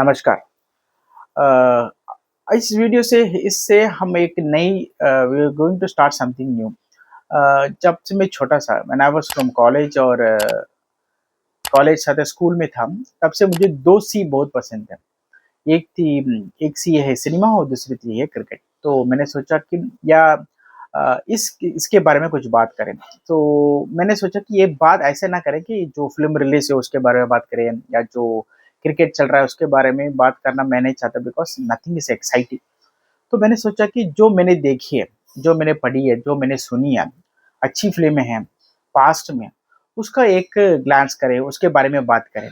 नमस्कार। अ, इस वीडियो से इससे हम एक नई we are going to start something new. जब से मैं छोटा-सा when I was from college और कॉलेज साथ स्कूल में था, तब से मुझे 2 सी बहुत पसंद है। एक सी है सिनेमा और दूसरी थी है क्रिकेट। तो मैंने सोचा कि या इसके बारे में कुछ बात करें। तो मैंने सोचा कि ये बात ऐसे ना करें कि जो फ़िल्म रिलीज़ है उसके बारे में बात करें या जो क्रिकेट चल रहा है उसके बारे में बात करना मैं नहीं चाहता बिकॉज़ नथिंग इज़ एक्साइटिंग। तो मैंने सोचा कि जो मैंने देखी है, जो मैंने पढ़ी है, जो मैंने सुनी है, अच्छी फ़िल्में हैं, पास्ट में, उसका एक ग्लांस करें, उसके बारे में बात करें।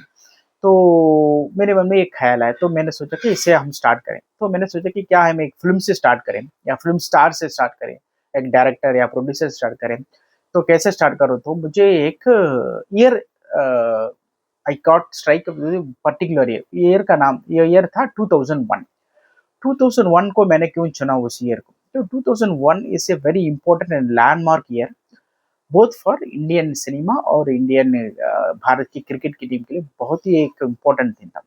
तो मेरे मन में एक ख़्याल आया, तो मैंने सोचा कि इसे हम स्टार्ट करें। तो मैंने सोचा कि क्या हम एक फ़िल्म से स्टार्ट करें या फ़िल्म स्टार से स्टार्ट करें, एक डायरेक्टर या प्रोड्यूसर से स्टार्ट करें। तो कैसे स्टार्ट करूँ? तो मुझे एक year a, I got strike particular year, year का नाम ये ईयर था 2001। 2001 को मैंने क्यों चुना उस ईयर को? तो 2001 is a very important and landmark year both for Indian cinema और इंडियन भारत की क्रिकेट की टीम के लिए बहुत ही एक इम्पोर्टेंट दिन था।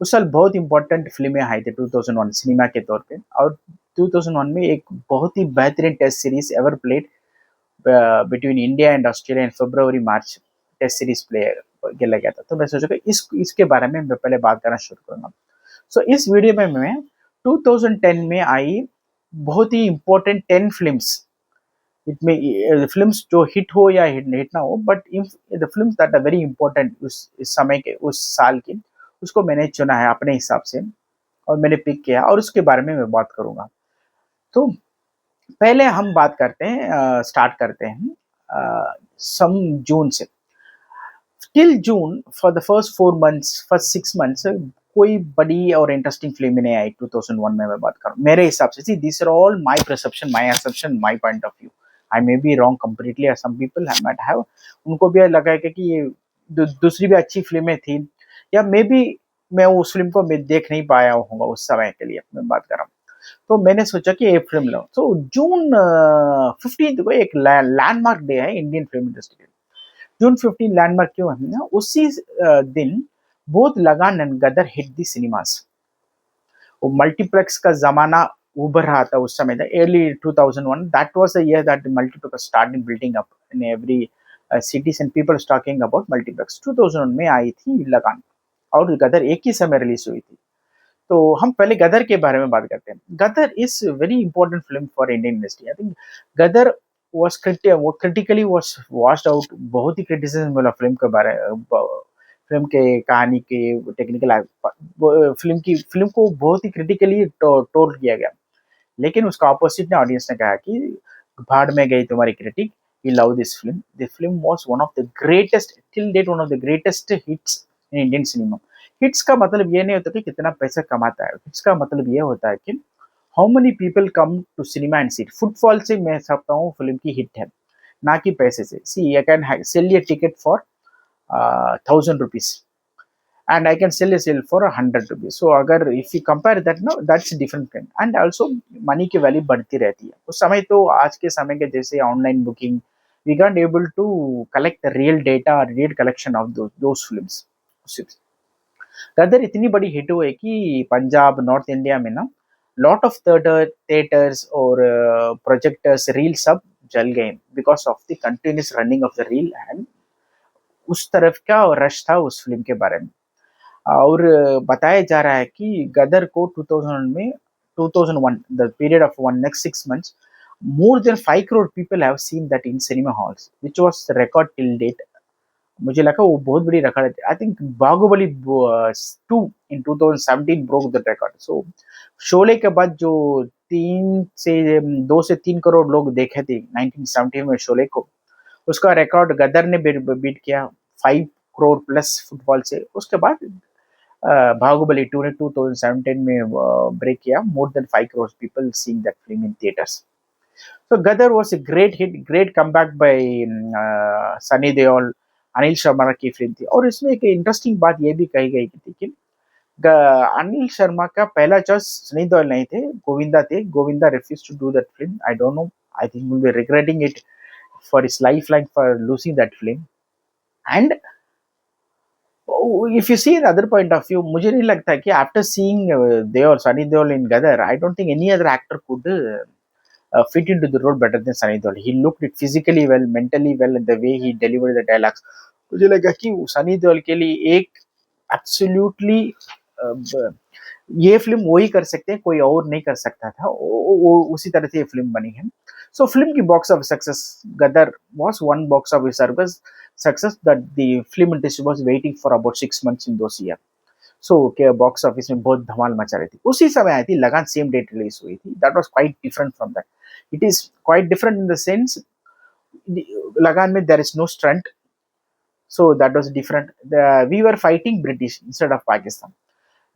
उस साल बहुत इम्पोर्टेंट फ़िल्में आई थी 2001 सिनेमा के तौर पे और 2001 में एक बहुत ही बेहतरीन test series ever played between India and Australia in फरवरी-मार्च टेस्ट सीरीज़ प्ले खेला गया था। तो मैं सोचा कि इसके बारे में मैं पहले बात करना शुरू करूँगा। सो इस वीडियो में मैं 2010 में आई बहुत ही इम्पोर्टेंट 10 फ़िल्म्स इट में फ़िल्म्स जो हिट हो या हिट ना हो but if the films that are very important उस समय के उस साल की, उसको मैंने चुना है अपने हिसाब से और मैंने पिक किया और उसके बारे में मैं बात करूँगा। तो पहले हम बात करते हैं स्टार्ट करते हैं सम जून से। Till June for the first 4 months, first 6 months कोई बड़ी और इंटरेस्टिंग फ़िल्म नहीं आई 2001 में मैं बात करूँ। मेरे हिसाब से see these are all my perception, my assumption, my point of view. I may be wrong completely और सम पीपल माइट हैव उनको भी लगा है कि ये दूसरी भी अच्छी फ़िल्में थी या मे बी मैं उस फ़िल्म को मैं देख नहीं पाया होऊँगा उस समय के लिए मैं बात कर रहा हूँ। तो मैंने सोचा कि ये फ़िल्म लो। तो जून 15th को एक लैंडमार्क डे है इंडियन फ़िल्म इंडस्ट्री के। जून 15 लैंडमार्क क्यों है ना? उसी दिन both Lagaan and Gadar hit the cinemas. वो मल्टीप्लेक्स का ज़माना उभर रहा था उस समय था early 2001 that was the year that the multiplex started building up in every cities and people talking about multiplex. 2001 में आई थी लगान और गदर एक ही समय रिलीज़ हुई थी। तो हम पहले गदर के बारे में बात करते हैं। Gadar is very important film for Indian industry. I think Gadar वो क्रिटिकली वाज़ वॉच्ड आउट बहुत ही क्रिटिसिज़्म मिला फ़िल्म के बारे फ़िल्म के कहानी के टेक्निकल फ़िल्म को बहुत ही क्रिटिकली ट्रोल किया गया। लेकिन उसका अपोज़िट ने ऑडियंस ने कहा कि भाड़ में गई तुम्हारी critic, we love this film. The film was one of the greatest till date one of the greatest hits in Indian cinema. Hits का मतलब ये नहीं होता कि कितना पैसा कमाता है। हिट्स का मतलब ये होता है कि how many people come to cinema and see it. Footfall से मैं समझता हूँ फ़िल्म की हिट है, ना कि पैसे से। See I can sell a ticket for ₹1000 and I can sell a sale for ₹100. So अगर if you compare that now that's different thing and also money की वैल्यू बढ़ती रहती है। उस समय तो आज के समय के जैसे online booking we can't able to collect the real data or real collection of those films। गदर इतनी बड़ी हिट हुई कि पंजाब नॉर्थ इंडिया में ना लॉट ऑफ थिएटर्स और प्रोजेक्टर्स रील सब जल गए because of the continuous running of the reel and उस तरफ का रश था उस फिल्म के बारे में। और बताया जा रहा है कि गदर को 2000 में 2001 the period of one next 6 months more than 5 crore people have seen that in cinema halls which was the record till date। मुझे लगा वो बहुत बड़ी रिकॉर्ड है। I think Baahubali 2 in 2017 broke the record. So Sholay के बाद जो 2 से 3 करोड़ लोग देखे थे 1970 में शोले को, उसका रिकॉर्ड गदर ने बीट किया 5 करोड़ प्लस फुटबॉल से। उसके बाद बाहुबली 2 ने 2017 में ब्रेक किया more than 5 crore people seeing that film in theatres. So Gadar was a great hit, great comeback by Sunny Deol, Anil Sharma की फिल्म थी और इसमें एक इंटरेस्टिंग बात ये भी कही गई थी कि अनिल शर्मा का पहला चॉइस सनी देओल नहीं थे, गोविंदा थे। Govinda refuse to do that film. I don't know, I think will be regretting it for his life line for losing that film. And if you see the other point of view, मुझे नहीं लगता कि after seeing Deol, Sunny Deol in Gadar, I don't think any other actor could fit into the role better than Sunny Deol. He looked it physically well, mentally well, and the way he delivered the dialogues. मुझे लगा कि सनी देओल के लिए एक absolutely ये film वही कर सकते हैं, कोई और नहीं कर सकता था, वो उसी तरह से ये फिल्म बनी है. सो फिल्म की box office success, Gadar was one box office service success that the film industry was waiting for about 6 months in those year. So के बॉक्स ऑफिस में बहुत धमाल मचा रही थी. उसी समय आई थी लगान, सेम डेट रिलीज हुई थी. That was quite different from that. It is quite different in the sense, Lagaan में there is no stunt, so that was different. We were fighting British instead of Pakistan.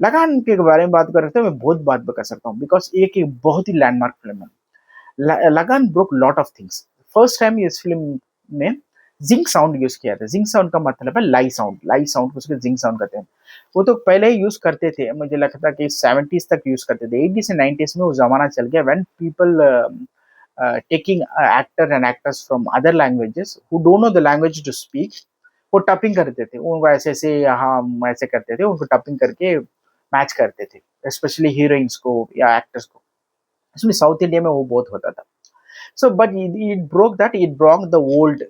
Lagaan के बारे में बात कर रहे थे, मैं बहुत बात कर सकता हूँ बिकॉज एक बहुत ही लैंडमार्क फिल्म है. लगान broke lot of things. First time इस फिल्म में जिंक साउंड यूज किया था. जिंक साउंड का मतलब है लाई साउंड. लाई साउंड उसके जिंक साउंड कहते हैं. वो तो पहले ही यूज करते थे, मुझे लगता है कि 70s तक यूज करते थे. 80s से 90s में वो जमाना चल गया when people taking actor and actors from other languages who don't know the language to speak, वो टपिंग करते थे. उनको ऐसे ऐसे यहाँ ऐसे करते थे, उनको टपिंग करके मैच करते थे, स्पेशली हीरोइंस को या एक्टर्स को. इसमें साउथ इंडिया में वो बहुत होता था. So but it broke that, it broke the old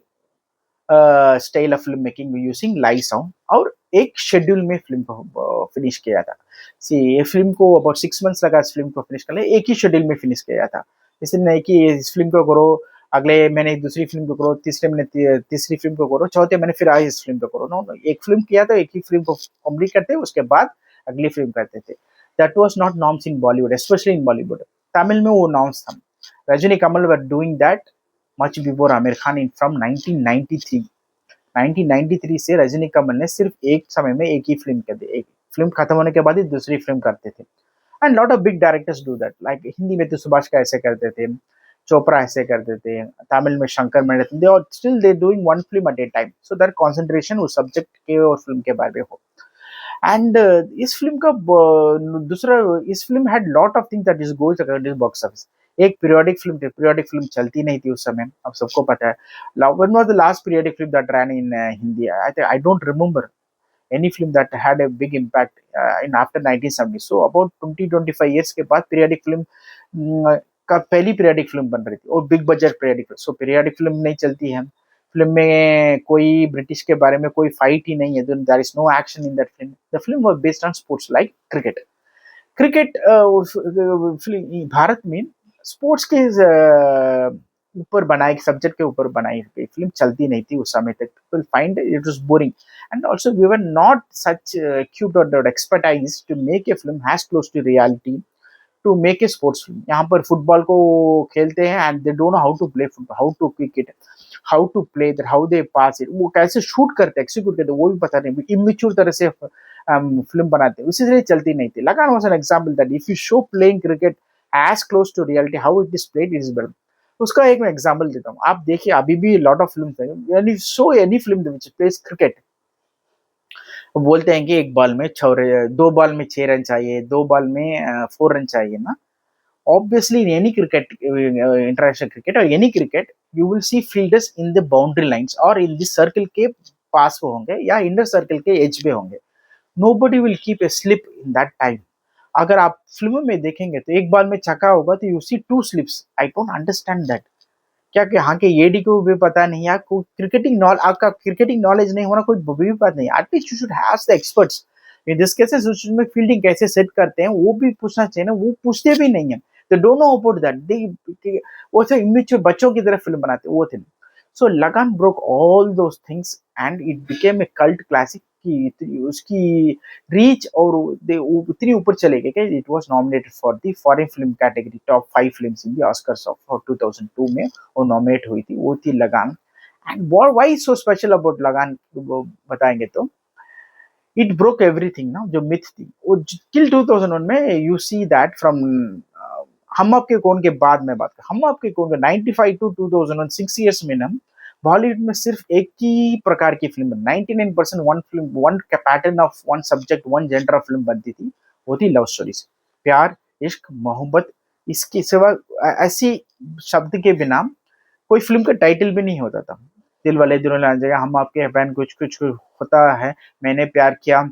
style of film making using live sound, और एक शेड्यूल में फिल्म को फिनिश किया था. सी ये फिल्म को अबाउट 6 months लगा इस फिल्म को फिनिश करने, एक ही शेड्यूल में फिनिश किया था. इसलिए नहीं कि इस फिल्म को करो, अगले महीने दूसरी फिल्म को करो, तीसरे महीने तीसरी फिल्म को करो, चौथे महीने फिर आज इस फिल्म को करो. नो, एक फिल्म किया तो एक ही फिल्म को कंप्लीट करते, उसके बाद अगली फिल्म करते थे. That was not norms in Bollywood, specially in Bollywood. Tamil में वो नॉर्म्स था. Rajni Kamal were doing that much before Aamir Khan in from 1993. 1993 से रजनी कमल ने सिर्फ एक समय में एक ही फिल्म कर दी. एक फिल्म खत्म होने के बाद ही दूसरी फिल्म करते थे. And lot of big directors do that. Like Hindi में तो सुभाष का ऐसे करते थे, चोपड़ा ऐसे करते थे, तमिल में Shankar Mehta, they are still they doing one film at a time, so that concentration उस सब्जेक्ट के और फिल्म के बारे में हो. एंड इस फिल्म का दूसरा, इस film had lot of things that is going according box office. एक पीरियोडिक फिल्म थी, पीरियोडिक फिल्म चलती नहीं थी उस समय, अब सबको पता है. When was the last periodic film that ran in Hindi? I don't remember any film that had a big impact in after 1970. So about 20-25 years के बाद periodic film का पहली periodic film बन रही थी, और big budget periodic. So periodic film नहीं चलती है. फिल्म में कोई ब्रिटिश के बारे में कोई फाइट ही नहीं है. There is no action in that film. The film was based on sports like cricket. Cricket Bharat में स्पोर्ट्स के ऊपर बनाई, सब्जेक्ट के ऊपर बनाई गई फिल्म चलती नहीं थी उस समय तक. People find it was boring, and also we were not such cute और expertise to make a film has close to reality to make a sports film. यहाँ पर फुटबॉल को खेलते हैं and they don't know how to play football, how to kick it, how to play that, how they pass it, वो कैसे shoot करते, execute करते, वो भी पता नहीं. इमेच्योर तरह से फिल्म बनाते, इसीलिए चलती नहीं थी. Lagaan was an example that if you show playing cricket as close to reality how it is played is better. उसका एक मैं एग्जांपल देता हूँ. आप देखिए अभी भी लॉट ऑफ फिल्म्स हैं, when you show any film which place cricket, वो बोलते हैं कि एक बॉल में 6 रन चाहिए, 2 बॉल में 4 रन चाहिए ना. Obviously, in any cricket, international cricket or any cricket, you will see fielders in the boundary lines or in the circle के पास वो होंगे या inner circle के edge पे होंगे. Nobody will keep a slip in that time. अगर आप फिल्मों में देखेंगे तो एक बॉल में छक्का होगा तो you see 2 slips. I don't understand that. क्या कि हाँ के एडी को भी पता नहीं, या क्रिकेटिंग नॉलेज, आपका क्रिकेटिंग नॉलेज नहीं होना कोई भी बात नहीं. At least you should have the experts in this cases में फील्डिंग कैसे सेट करते हैं वो भी पूछना चाहिए ना. वो पूछते भी नहीं है. They don't know about that. They वो से इमेच्योर बच्चों की तरह फिल्म बनाते वो थे. सो लगान broke all those things and it became a cult classic की उसकी रीच और इतनी ऊपर चले गए कि it was nominated for the foreign film category top 5 films in the Oscars of 2002 में वो नॉमिनेट हुई थी. वो थी लगान. And why so special about लगान वो बताएंगे तो इट ब्रोक एवरीथिंग ना, जो मिथ थी वो टिल 2001 में. यू सी दैट फ्रॉम हम आपके कौन के बाद में बात कर, हम आपके कौन के 95 टू 2001 6 इयर्स में ना बॉलीवुड में सिर्फ एक ही प्रकार की film, 99% one film, one pattern of one subject, one gender of film बनती थी. वो थी लव स्टोरीज, प्यार, इश्क, मोहब्बत. इसके सिवा ऐसी शब्द के बिना कोई फिल्म का टाइटल भी नहीं होता था. दिल वाले दुल्हनिया ले जाएंगे, हम आपके बहन, कुछ कुछ होता है, मैंने प्यार किया,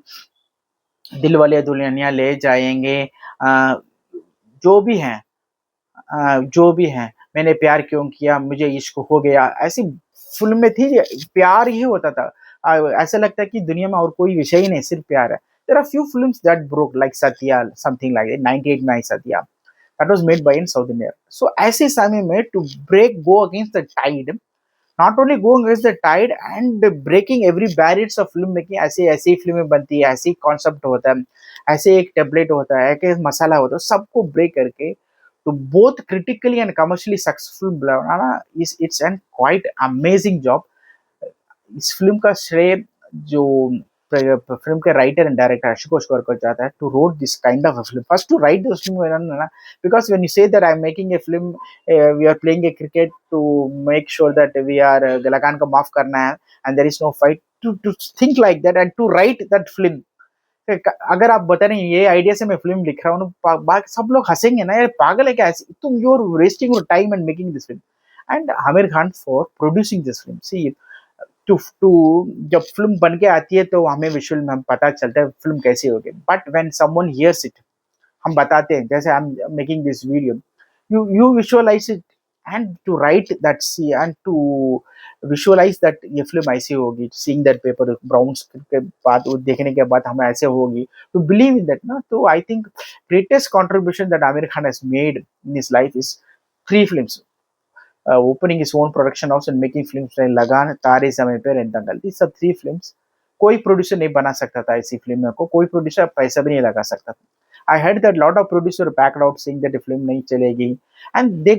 दिल वाले दुल्हनिया ले जाएंगे, जो भी हैं, जो भी हैं, मैंने प्यार क्यों किया, मुझे इश्क हो गया, ऐसी फिल्में थी, प्यार ही होता था। ऐसा लगता है कि दुनिया में और कोई विषय ही नहीं, सिर्फ प्यार है। There are few films that broke like Satya, something like 98 में आई Satya, that was made by in South India. So ऐसे समय में to break, go against the tide, not only going against the tide and breaking every barriers of film making, ऐसे ऐसी फिल्में बनती है, ऐसी कॉन्सेप्ट होता है, ऐसे एक टेम्पलेट होता है, एक मसाला होता है, सबको ब्रेक करके तो both critically and commercially successful बनाना is it's an quite amazing job। इस फिल्म का श्रेय जो फिल्म के writer and director Ashutosh Gaur को जाता है, to road this kind of a film, first to write this film, because when you say that I am making a film, we are playing a cricket to make sure that we are Lagaan को माफ करना है and there is no fight, to think like that and to write that film. अगर आप बता रहे हैं ये आइडिया से मैं फिल्म लिख रहा हूँ, बाकी सब लोग हंसेंगे ना, यार पागल है क्या, तुम you are wasting your time and making this film. And Aamir Khan for producing this film, see to to जब फिल्म बन के आती है तो हमें विजुअल में हम पता चलता है फिल्म कैसी होगी, but when someone hears it, हम बताते हैं, जैसे I am making this video, you visualize it and to write that, see, and to visualize that ये फिल्म ऐसी होगी, seeing that paper brown script के बाद, वो देखने के बाद हमें ऐसे होगी, to believe in that ना। तो I think greatest contribution that Amir Khan has made in his life is three films, opening his own production house and making films like लगान, तारे ज़मीं पे, and Dangal, these are three films। कोई producer नहीं बना सकता था ऐसी film को, कोई प्रोड्यूसर पैसा भी नहीं लगा सकता था। I heard that lot of producer backed out saying that the film नहीं चलेगी, and they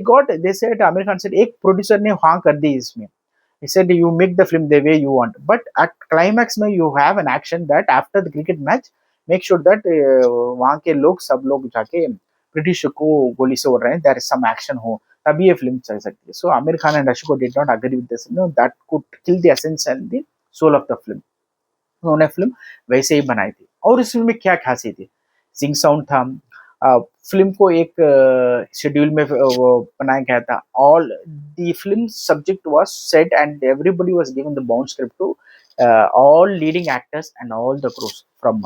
said, Amir Khan said एक producer ने हाँ कर दी इसमें, he said you make the film the way you want, but at climax में you have an action that after the cricket match make sure that वहाँ के लोग, सब लोग जाके ब्रिटिश को गोली से उड़ रहे हैं, there is some action हो, तभी ये फिल्म चल सकती है। So Amir Khan and Ashiko did not agree with this, that could kill the essence and the soul of the film। उन्होंने फिल्म वैसे ही बनाई थी। और इस फिल्म में क्या खासियत थी, सिंग साउंड था, फिल्म को एक शेड्यूल में वो बनाया गया था, all the film subject was set and everybody was given the bound script to all leading actors and all the crews from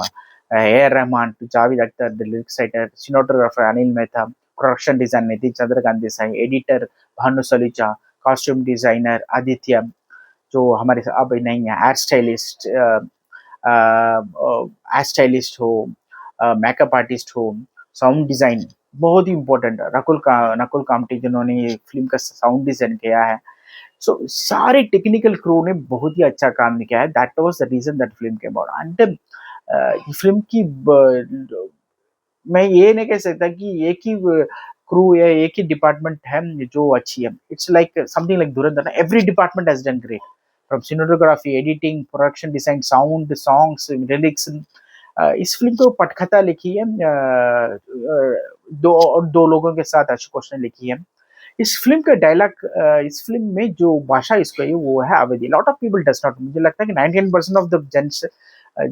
A.R. Rahman to Javed Akhtar, the lyrics writer, cinematographer Anil Mehta, production design Niti Chandrakant Desai, editor Bhanu Salicha, costume designer Aditya, जो हमारे अब नहीं है, hair stylist हो, makeup artist हो, sound design बहुत ही important, Nakul Kamptee जिन्होंने ये फिल्म का साउंड डिजाइन किया है। सो सारे टेक्निकल क्रू ने बहुत ही अच्छा काम किया है, that was the reason that film came out. And film की मैं ये नहीं कह सकता कि एक ही क्रू या एक ही डिपार्टमेंट है जो अच्छी है, it's like something like Dhurandhar, every department has done great, from cinematography, editing, production design, sound, songs, lyrics. इस फिल्म को पटकथा लिखी है दो लोगों के साथ आशुतोष ने लिखी है। इस फिल्म का डायलॉग, इस फिल्म में जो भाषा इसको है वो है Awadhi. Lot of people does not, मुझे लगता है कि 99% ऑफ द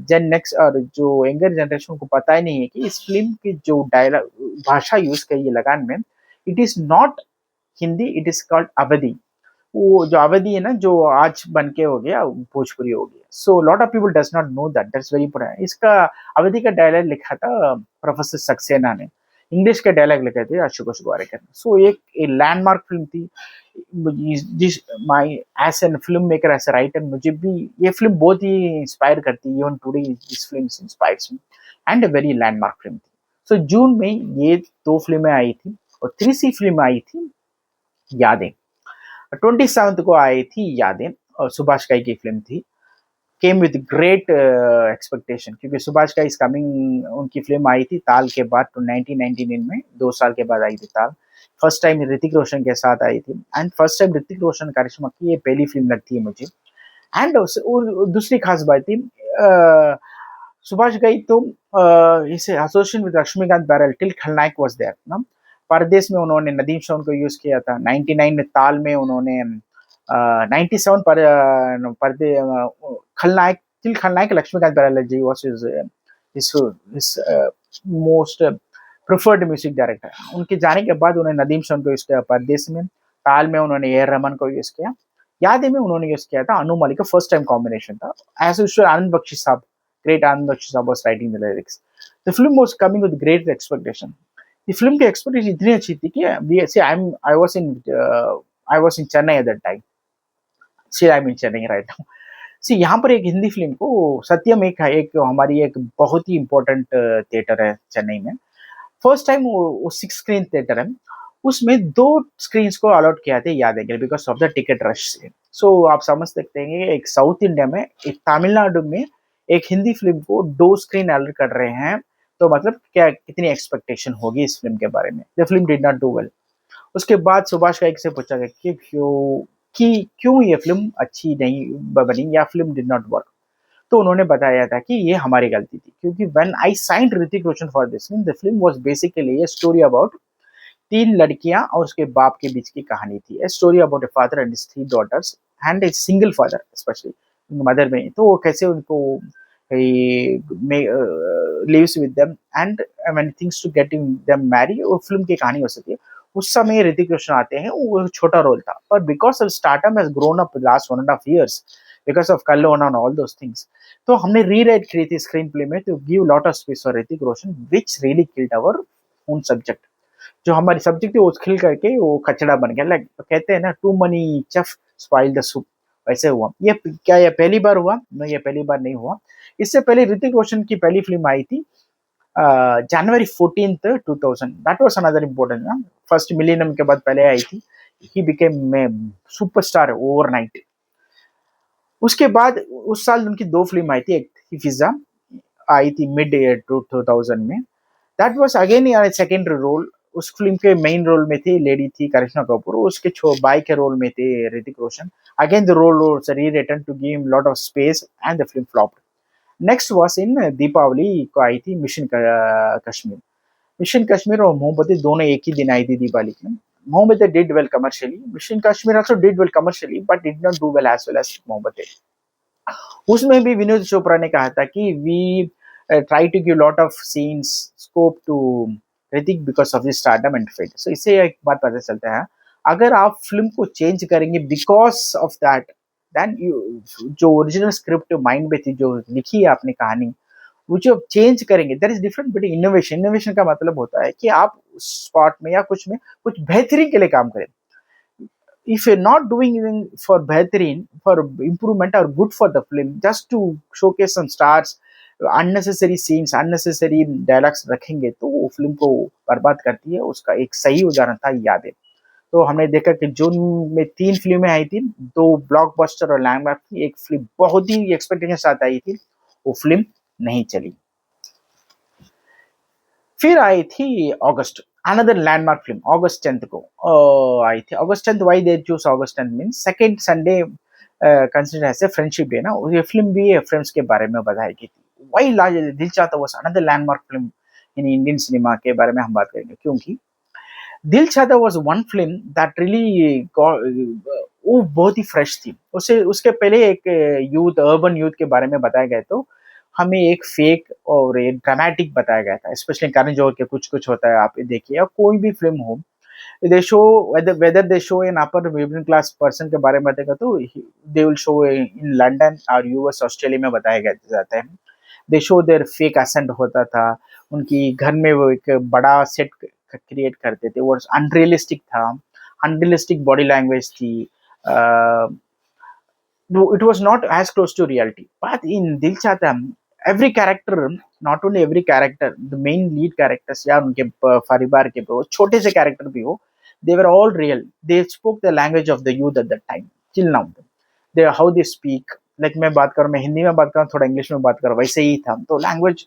जेन नेक्स्ट और जो यंगर जनरेशन को पता ही नहीं है कि इस फिल्म की जो डायलॉग भाषा यूज की है लगान में, it is not Hindi, it is called Awadhi. वो जो अवधि है ना, जो आज बन के हो गया भोजपुरी हो गया। So lot of people does not know that, that's very important. इसका अवधि का डायलॉग लिखा था प्रोफेसर सक्सेना ने, इंग्लिश के डायलॉग लिखे थे आशुतोष गोवारिकर ने। सो एक लैंडमार्क फिल्म थी। जिस my as an film maker, as a writer, मुझे भी ये फिल्म बहुत ही इंस्पायर करती है। Even today this film inspires me and a very landmark film थी। सो जून में ये दो फिल्में आई थी और तीसरी फिल्म आई थी यादें। 27th को आई थी यादें, और सुभाष घई की फिल्म थी। केम विद ग्रेट एक्सपेक्टेशन, क्योंकि सुभाष घई इज कमिंग, उनकी फिल्म आई थी ताल के बाद, तो 1999 में 2 साल के बाद आई थी ताल। फर्स्ट टाइम ऋतिक रोशन के साथ आई थी, and first time Hrithik Roshan करिश्मा की ये पहली फिल्म लगती है मुझे। एंड दूसरी खास बात थी, सुभाष घई तो इसे association with Laxmikant Pyarelal till Khalnayak was there ना। परदेश में उन्होंने नदीम शाह को यूज किया था, 99 में ताल में उन्होंने 97 पर पर्दे Khalnayak, till Khalnayak Laxmikant Pyarelal ji was his most preferred music director. उनके जाने के बाद उन्होंने नदीम शाह को यूज किया परदेश में, ताल में उन्होंने ए आर रहमान को यूज किया, याद है में उन्होंने यूज किया था, अनु मलिक का फर्स्ट टाइम कॉम्बिनेशन था। एज यूजुअल आनंद बख्शी साहब, ग्रेट आनंद बख्शी साहब was writing the lyrics. The film was coming with great expectation. The film की एक्सपेक्टेशन इतनी अच्छी थी कि I was in Chennai at that time. See I am in Chennai right now. See यहाँ पर एक हिंदी फिल्म को सत्यम, एक हमारी एक बहुत ही इम्पोर्टेंट थिएटर है चेन्नई में, फर्स्ट टाइम वो 6 स्क्रीन थिएटर है, उसमें 2 स्क्रीन्स को अलॉट किया था, याद है, because of the ticket rush से। सो आप समझ सकते हैं कि एक साउथ इंडिया में, एक तमिलनाडु में एक हिंदी फिल्म को 2 स्क्रीन अलॉट कर रहे हैं, तो मतलब क्या कितनी एक्सपेक्टेशन होगी इस फिल्म के बारे में। The film did not do well. उसके बाद सुभाष का एक से पूछा गया कि क्यों ये फिल्म अच्छी नहीं बनी या फिल्म डिड नॉट वर्क। तो उन्होंने बताया था कि ये हमारी गलती थी, क्योंकि when I signed Hrithik Roshan for this film, the film was basically A story about 3 लड़कियां और उसके बाप के बीच की कहानी थी। A story about a father and his 3 daughters and a single father, specially mother में, तो वो कैसे उनको lives with them and many things to getting them marry, वो फिल्म की कहानी हो सकती है। उस समय ऋतिक रोशन आते हैं, वो छोटा रोल था, पर because of startup has grown up last 1.5 years because of कल्लोन एंड ऑल दोस थिंग्स, तो हमने रीराइट करी थी स्क्रीन प्ले में to give lot of space for Hrithik Roshan, which really killed our own subject. जो हमारी सब्जेक्ट थी वो खिल करके वो कचड़ा बन गया, लाइक कहते हैं ना, too many chef spoil the soup, वैसे हुआ। ये क्या ये पहली बार हुआ? नहीं, ये पहली बार नहीं हुआ। इससे पहले ऋतिक रोशन की पहली फिल्म आई थी जनवरी 14th 2000, that was another important ना, फर्स्ट मिलियनम के बाद पहले आई थी। He became superstar overnight. उसके बाद उस साल उनकी 2 फिल्म आई थी, एक थी फिजा, आई थी मिड 2000 में, that was again second role. उस फिल्म के मेन रोल में थी लेडी थी करिश्मा कपूर, उसके बाई के रोल में थे Hrithik Roshan. Again the role was rewritten to give him lot of space and the film flopped. Next was in Deepavali को आई थी मिशन कश्मीर। मिशन कश्मीर और मोहब्बतें दोनों एक ही दिन आई थी दीपावली में। Mohabbatein did well commercially, Mission Kashmir also did well commercially, but did not do well as Mohabbatein. उसमें भी विनोद चोपड़ा ने कहा था कि we try to give lot of scenes scope to Hrithik because of this stardom and fate. So इससे एक बात पता चलता है, अगर आप फिल्म को चेंज करेंगे बिकॉज ऑफ दैट, देन जो ओरिजिनल स्क्रिप्ट माइंड में थी, जो लिखी है आपने कहानी, वो जो चेंज करेंगे, there is different between innovation. Innovation का मतलब होता है कि आप स्पॉट में या कुछ में कुछ बेहतरीन के लिए काम करें। If you're not doing anything for bettering, for improvement or good for the film, just to showcase some stars, unnecessary scenes, unnecessary dialogues रखेंगे तो वो फिल्म को बर्बाद करती है। उसका एक सही उदाहरण था याद है। तो हमने देखा कि जून में 3 फिल्में आई थी, 2 ब्लॉकबस्टर और लैंडमार्क थी, एक फिल्म बहुत ही एक्सपेक्टेशन साथ आई थी, वो फिल्म नहीं चली। फिर आई थी अगस्त, अनदर लैंडमार्क फिल्म, अगस्त 10th को आई थी। August 10th, why they choose August 10th means second Sunday consider as a friendship day ना। ये फिल्म भी फ्रेंड्स के बारे में बताई गई थी। व्हाई दिल चाहता was another landmark film in Indian cinema के बारे में हम बात करेंगे, क्योंकि दिल चाहता was one film that really वो बहुत ही फ्रेश थी। उसे उसके पहले एक यूथ, अर्बन यूथ के बारे में बताया गया, तो हमें एक फेक और एक ड्रामेटिक बताया गया था, स्पेशली करण जौहर के कुछ कुछ होता है, आप देखिए, या कोई भी फिल्म हो, they show whether they show an upper middle class person के बारे में बताएगा, तो they will show in London और यूएस ऑस्ट्रेलिया में बताया जाता है। They show there fake accent होता था, उनकी घर में वो एक बड़ा सेट क्रिएट करते थे, वो अनरियलिस्टिक था, अनरियलिस्टिक बॉडी लैंग्वेज थी। It was not as close to reality, but in Dil Chahta, every character, not only every character, the main lead characters या उनके परिवार के वो छोटे से character भी हो, they were all real. They spoke the language of the youth at that time till now. They how they speak, like मैं बात करूँ, मैं हिंदी में बात करूँ, थोड़ा इंग्लिश में बात करूँ, वैसे ही था। तो language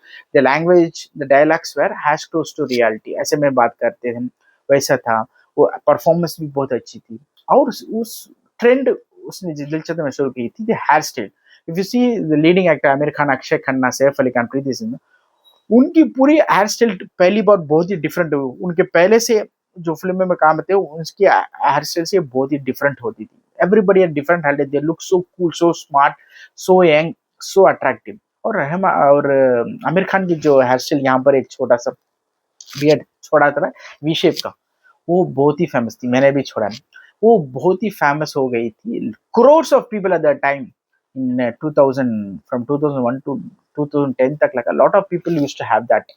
the dialects were as close to reality, ऐसे में बात करते थे, वैसा था। वो परफॉर्मेंस भी बहुत अच्छी थी। और उस ट्रेंड उसने दिल चाहता में शुरू की थी, hair style. If you see the leading actor Aamir Khan, Akshaye Khanna, Saif Ali Khan, Preity Zinta, उनकी पूरी हेयर स्टाइल पहली बार बहुत ही डिफरेंट हुई। उनके पहले से जो फिल्म में काम थे, उनकी हेयर स्टाइल से बहुत ही डिफरेंट होती थी। Everybody are different hair, they look so cool, so smart, so young, so attractive. और आमिर खान की जो हेयर स्टाइल, यहाँ पर एक छोटा सा बियर्ड छोड़ा था वी शेप का, वो बहुत ही फेमस थी, मैंने भी छोड़ा। वो बहुत ही फेमस हो गई थी, crores of people at that time in 2000, from 2001 to 2010 तक लगा, lot of people used to have that.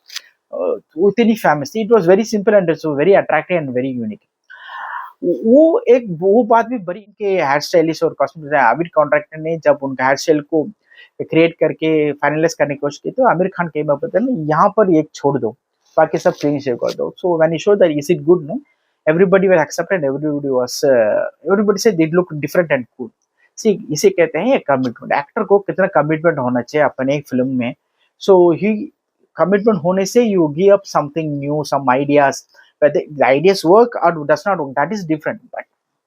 वो इतनी फेमस थी, it was very simple and so very attractive and very unique. वो बात भी बड़ी के हेयर स्टाइलिस्ट और कॉस्ट्यूम डिजाइनर आमिर कॉन्ट्रैक्टर ने जब उनका हेयर स्टाइल को क्रिएट करके फाइनलाइज करने की कोशिश की, तो आमिर खान के बोलते हैं यहाँ पर एक छोड़ दो, बाकी सब क्लीन शेव कर दो. So when he show that is it good, no, everybody were accepted, everybody said they look different and cool. See, इसे कहते हैं कमिटमेंट. एक्टर को कितना कमिटमेंट होना चाहिए अपने एक फिल्म में. सो ही कमिटमेंट होने से you give up something new, some ideas. the ideas work or does not work, that is different, but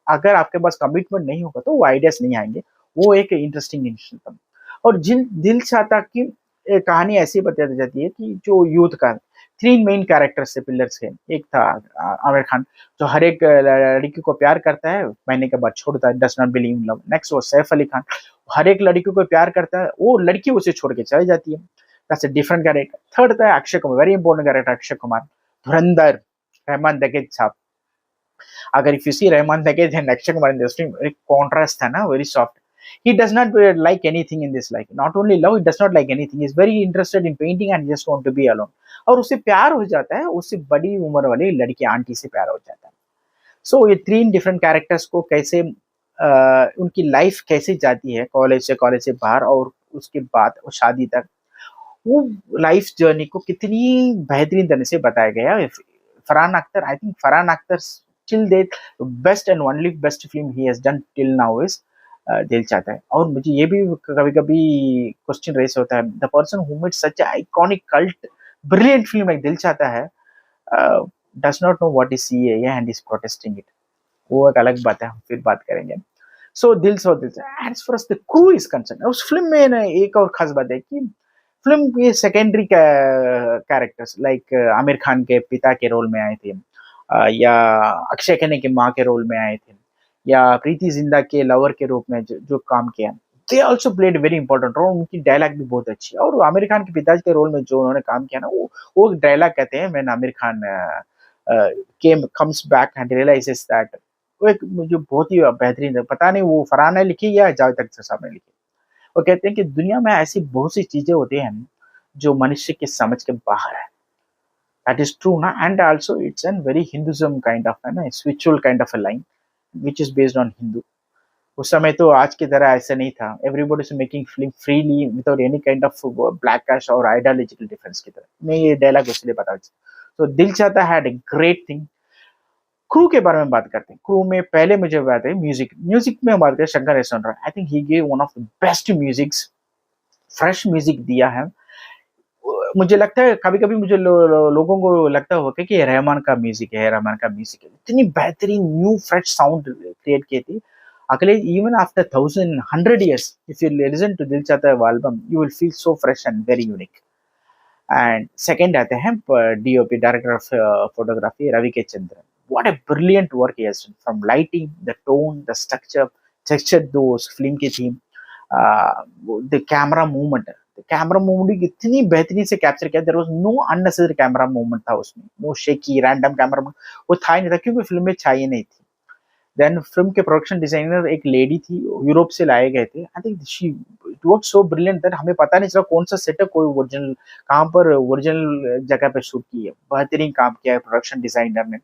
अगर आपके पास कमिटमेंट नहीं होगा तो वो आइडियाज नहीं आएंगे. वो एक इंटरेस्टिंग इनिशिएटिव. और जिल दिल चाहता की कहानी ऐसी बताई जाती है कि जो यूथ का थ्री मेन कैरेक्टर्स से पिलर्स है. एक था आमिर खान, जो हर एक लड़की को प्यार करता है, महीने के बाद छोड़ता है, does not believe in love. Next वो सैफ अली खान, हर एक लड़की को प्यार करता है, वो लड़की उसे छोड़ के चली जाती है. That's a different character. Third था Akshay Kumar, very important character Akshay Kumar, Dhurandhar, Rehman दगेज साहब. अगर इफ यू सी रहमान दगेज and Akshay Kumar in the stream, एक कॉन्ट्रास्ट था ना, very soft. He does not like anything in this life. Not only love, he does not like anything. He is very interested in painting and just want to be alone. और उससे प्यार हो जाता है, उससे बड़ी उम्र वाली लड़की आंटी से प्यार हो जाता है. सो ये तीन डिफरेंट कैरेक्टर्स को कैसे उनकी लाइफ कैसे जाती है कॉलेज से बाहर और उसके बाद और शादी तक, वो लाइफ जर्नी को कितनी बेहतरीन तरह से बताया गया है. Farhan Akhtar, I think Farhan Akhtar till date best and only best film he has done till now is Dil Chahta है. और मुझे ये भी कभी कभी क्वेश्चन रेस होता है, the person who made such iconic cult brilliant film like दिल चाहता है does not know what is CAA and is protesting it. वो एक अलग बात है, हम फिर बात करेंगे. So Dil as for the crew is concern, उस फिल्म में ना एक और खास बात है कि फिल्म के secondary characters like Aamir Khan के पिता के रोल में आए थे, या अक्षय खन्ना के माँ के रोल में आए थे, या प्रीति जिंटा के लवर के रूप में जो काम किया, they also played very important role. उनकी डायलॉग भी बहुत अच्छी है. और आमिर खान के पिताजी के रोल में जो उन्होंने काम किया ना, वो डायलॉग कहते हैं, when Aamir Khan came comes back and realizes that, वो एक मुझे बहुत ही बेहतरीन है. पता नहीं वो फरहान ने लिखी या जावेद अख्तर साहब ने लिखी. वो कहते हैं कि दुनिया में ऐसी बहुत सी चीजें होती हैं जो मनुष्य की समझ के बाहर है. दैट इज ट्रू ना. And also it's an very Hinduism kind of है ना, spiritual kind of a line which is based on Hindu. उस समय तो आज की तरह ऐसा नहीं था. Everybody is making film freely without any kind of black cash और आइडियोलॉजिकल डिफरेंस की तरह. मैं ये डायलॉग इसलिए बता. तो दिल चाहता है a great thing. क्रू के बारे में बात करते हैं. क्रू में पहले मुझे बात है म्यूजिक में बात करें, शंकर एहसान. I think he gave one of the best musics, fresh music दिया है. मुझे लगता है कभी कभी मुझे लोगों को लगता होगा कि रहमान का म्यूजिक है, रहमान का म्यूजिक है. इतनी बेहतरीन न्यू फ्रेश साउंड क्रिएट की थी. अगले even after 100 years if you listen to दिल चाहता है album, you will feel so fresh and very unique. And second आते हैं DOP, director of photography, Ravi K Chandran. What a brilliant work he has done, from lighting, the tone, the texture दो उस film की थी, the camera movement इतनी बेहतरीन से capture किया. There was no unnecessary camera movement था उसमें, नो शेकी रैंडम कैमरा, वो था ही नहीं था, क्योंकि फिल्म में चाहिए नहीं थी. देन फिल्म के प्रोडक्शन डिजाइनर एक लेडी थी, यूरोप से लाए गए थे. I think she it work so brilliant that हमें पता नहीं चला कौन सा सेटअप, कोई ओरिजिनल कहाँ पर ओरिजिनल जगह पे शूट की है. बेहतरीन काम किया है प्रोडक्शन डिजाइनर ने.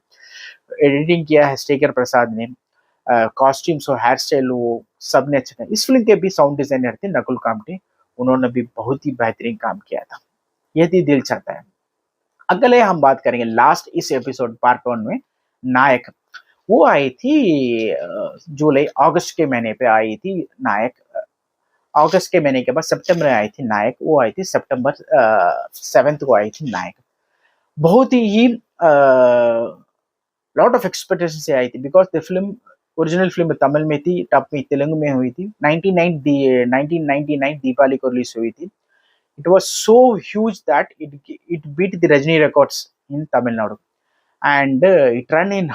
एडिटिंग किया है स्टेकर प्रसाद ने. कॉस्ट्यूम्स और हेयर स्टाइल वो सब ने अच्छा. इस फिल्म के भी साउंड डिजाइनर थे नकुल कामटे, उन्होंने भी बहुत ही बेहतरीन काम किया था. ये थी दिल चाहता है. अगले हम बात करेंगे लास्ट इस एपिसोड पार्ट 1 में, नायक. वो आई थी जुलाई अगस्त के महीने पे आई थी नायक. अगस्त के महीने के बाद सितंबर में आई थी नायक. वो आई थी सितंबर 7 को आई थी नायक. बहुत ही लॉट ऑफ एक्सपेक्टेशन से आई थी, because the film original film Tamil में थी, टप में तेलुगु में हुई थी. 1999 दीपावली को रिलीज हुई थी. It was so huge that it beat the Rajini records in Tamil Nadu. And it run in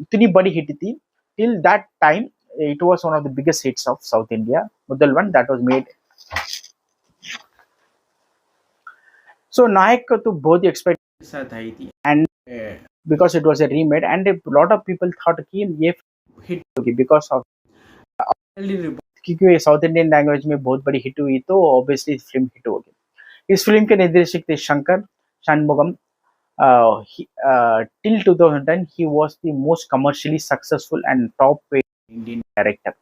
इतनी बड़ी हिट थी. Till that time it was one of the biggest hits of South India. Mudal one that was made. So Nayak का तो बहुत ही expect साथ आई थी, and because it was a remade and a lot of people thought कि ये hit होगी because of, क्योंकि ये साउथ इंडियन लैंग्वेज में बहुत बड़ी हिट हुई तो ऑब्वियसली फिल्म हिट होगी। इस फिल्म के निर्देशक थे Shankar Shanmugam. Till 2010 he was the most commercially successful and top paid Indian director।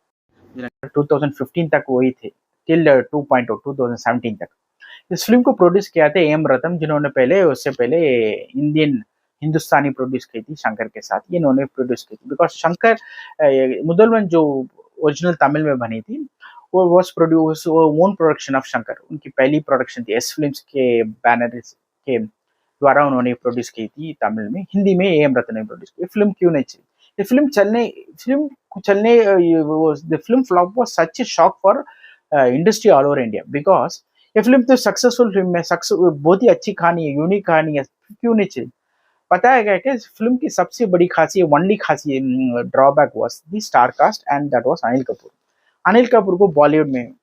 2015 तक वही थे, टिल 2.0 2017 तक। इस फिल्म को प्रोड्यूस किया था एम रतन, जिन्होंने पहले उससे पहले इंडियन हिंदुस्तानी प्रोड्यूस की थी शंकर के साथ, ये इन्होंने प्रोड्यूस की थी बिकॉज शंकर मुदलवन जो ओरिजिनल तमिल में बनी थी वो was produce own production of Shankar, उनकी पहली प्रोडक्शन थी एस फिल्म्स के बैनर के द्वारा उन्होंने प्रोड्यूस की थी तमिल में। हिंदी में एम रतन ने प्रोड्यूस की। फिल्म क्यों नहीं चली? ये फिल्म चलने the film flop was such A shock for industry all over India because ये फिल्म तो सक्सेसफुल फिल्म है, बहुत ही अच्छी कहानी है, यूनिक कहानी है, क्यों नहीं चली? पता है क्या कि फिल्म की सबसे बड़ी खासियत, ओनली खासियत drawback was the star cast and that was Anil Kapoor. Anil Kapoor को बॉलीवुड में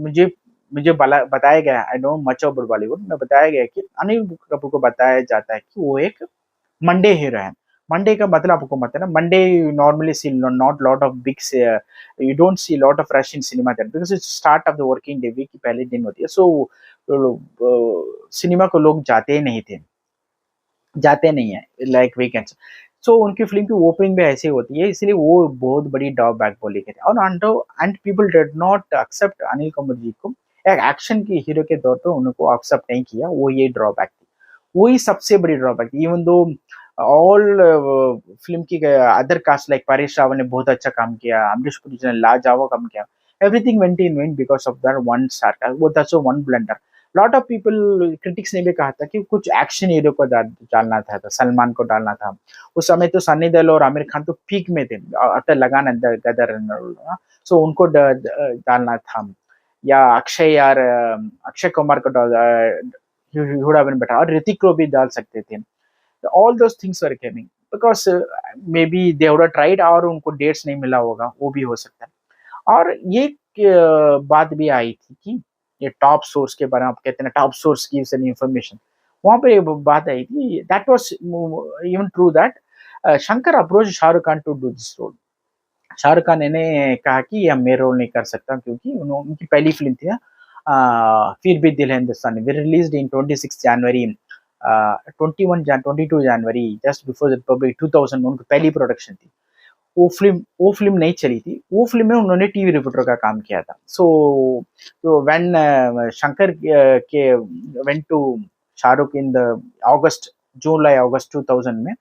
मुझे मुझे बताया गया, I don't much about Bollywood में, बताया गया कि अनिल कपूर को बताया जाता है कि वो एक मंडे हीरो है। मंडे का मतलब आपको पता है ना, Monday normally see not lot of big you don't see lot of rush in cinema that because it's start of the working day, week की पहले दिन होती है, सो सिनेमा को लोग जाते नहीं है लाइक वीकेंड्स। सो उनकी फिल्म की ओपनिंग भी ऐसी होती है, इसलिए वो बहुत बड़ी ड्रॉबैक बोली गई थी। और and people did not accept Anil Kapoor ji को एक एक्शन की हीरो के तौर पे, उनको एक्सेप्ट नहीं किया, वो ये ड्रॉबैक थी, वही सबसे बड़ी ड्रॉबैक थी। इवन दो ऑल फिल्म की other caste like Paresh Rawal ने बहुत अच्छा काम किया, अमरीश पुरी जी ने लाजवाब काम किया, everything went in went because of that one star, वो that's one blunder. Lot of people critics ने भी कहा था कि कुछ एक्शन हीरो को डालना था, सलमान को डालना था। उस समय तो सनी देओल और आमिर खान तो पीक में थे, आफ्टर लगान अंदर गदर, सो उनको डालना था, या अक्षय यार अक्षय कुमार को बेटा, और ऋतिक को भी डाल सकते थे। All those things were coming because may be they would tried, और उनको डेट्स नहीं मिला होगा, वो भी हो सकता है। और ये बात भी आई थी कि ये टॉप सोर्स के बारे में, आप कहते हैं top source gives any information, वहां पर ये बात आई थी, that was even true that Shankar approach Shahrukh Khan to do this role. Shahrukh Khan ने कहा कि हम मेरा रोल नहीं कर सकता, क्योंकि उनकी पहली फिल्म थी ना फिर Bhi Dil Hai Hindustani, we released in 26 January 22 January, just before the republic 2000, उनकी पहली प्रोडक्शन थी। वो फिल्म नहीं चली थी, वो फिल्म में उन्होंने टीवी रिपोर्टर का काम किया था। सो तो when Shankar K went to Shahrukh in the August, July August 2000 में,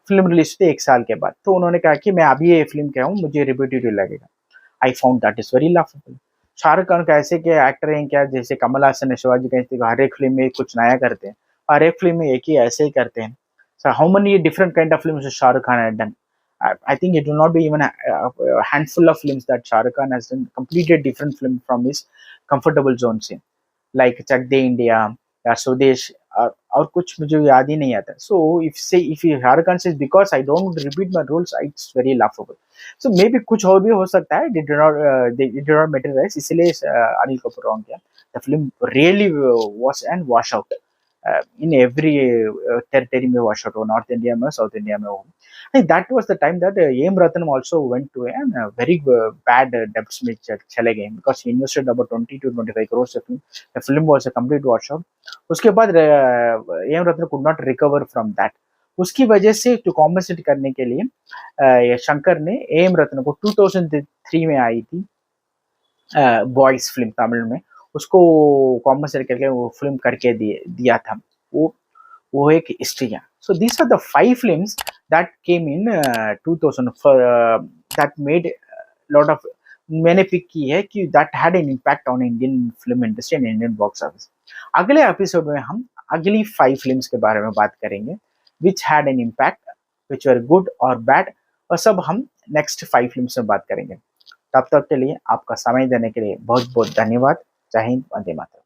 फिल्म रिलीज थी एक साल के बाद, तो उन्होंने कहा कि मैं अभी ये फिल्म क्या हूँ, मुझे रिपीटेटिव लगेगा। I found that is very laughable. Shahrukh Khan का ऐसे के एक्टर हैं क्या, जैसे कमल हासन ने शिवाजी गणेश हर एक फिल्म में कुछ नया करते हैं, हर एक फिल्म में एक ही ऐसे ही करते हैं। So how many different kind of films Shahrukh Khan had done? I think it will not be even a handful of films that Shah Rukh Khan has done completely different film from his comfortable zone से, like Chak De India या स्वदेश, और कुछ मुझे याद ही नहीं आता। So if Shahrukh Khan says because I don't repeat my roles, it's very laughable. So may be कुछ और भी हो सकता है, इट डिड नॉट मटेरियलाइज, इसलिए अनिल कपूर रॉन्ग किया। The film really wash and wash out in every territory में वॉश आउट हो, नॉर्थ इंडिया में, साउथ इंडिया में हो। That was the time that M Ratnam also went to a very bad debts में चले गए, because he invested about 20 to 25 crores of film. The film was a complete washout। उसके बाद M Ratnam could not recover from that। उसकी वजह से to compensate करने के लिए शंकर ने एम रत्न को 2003 में आई थी बॉयज फिल्म तमिल में, उसको कॉम्पनसेट करके वो फिल्म करके दिया था। वो एक हिस्ट्री है। So these are the 5 films that came in 2000 that made lot of, मैंने पिक की है कि that had an impact on Indian film industry and Indian box office. अगले एपिसोड में हम अगली 5 फिल्म्स के बारे में बात करेंगे which had an impact, which were good और बैड, और सब हम नेक्स्ट 5 फिल्म्स में बात करेंगे। तब तक के लिए आपका समय देने के लिए बहुत बहुत धन्यवाद। जय हिंद, वंदे मातरम।